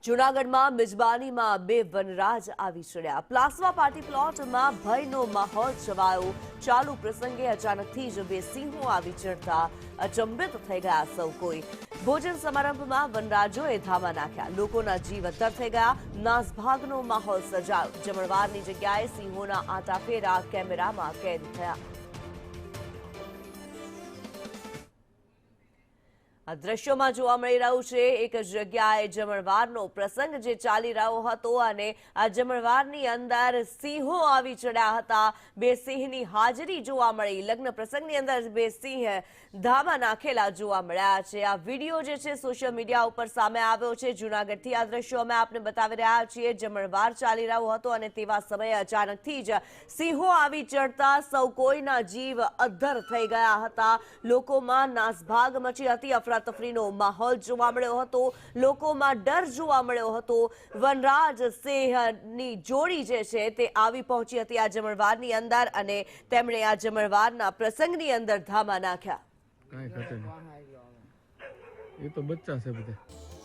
જૂનાગઢમાં મિજબાનીમાં બે વનરાજ આવી ચડ્યા। પ્લાસવા પાર્ટી પ્લોટમાં ભયનો માહોલ છવાયો। ચાલુ પ્રસંગે અચાનકથી જ બે સિંહો આવી ચડતા અચંબિત થઈ ગયા સૌ કોઈ। ભોજન સમારંભમાં વનરાજોએ ધામા નાખ્યા। લોકોના જીવ અદ્ધર થઈ ગયા। નાસભાગનો માહોલ સર્જાયો। જમણવારની જગ્યાએ સિંહોના આંટાફેરા કેમેરામાં કેદ થયા। આ દ્રશ્યોમાં જોવા મળી રહ્યું છે એક જગ્યાએ જમણવારનો પ્રસંગ જે ચાલી રહ્યો હતો અને આ જમણવારની અંદર સિંહો આવી ચડ્યા હતા। બે સિંહની હાજરી જોવા મળી। લગ્ન પ્રસંગની અંદર બે સિંહ ધામા નાખેલા જોવા મળ્યા છે। આ વિડીયો જે છે સોશિયલ મીડિયા ઉપર સામે આવ્યો છે। જૂનાગઢથી આ દ્રશ્યો અમે આપને બતાવી રહ્યા છીએ। જમણવાર ચાલી રહ્યો હતો અને તેવા સમયે અચાનકથી જ સિંહો આવી ચડતા સૌ કોઈના જીવ અદ્ધર થઈ ગયા હતા। લોકોમાં નાસભાગ મચી હતી। અફરાતફરીનો માહોલ જોવા મળ્યો હતો। લોકોમાં ડર જોવા મળ્યો હતો। વનરાજ સિંહની જોડી જે છે તે આવી પહોંચી હતી આ જમણવારની અંદર અને તેમણે આ જમણવારના પ્રસંગની અંદર ધામા નાખ્યા। કાંઈ ઘટે નહીં, એ તો બચ્ચા છે બધા।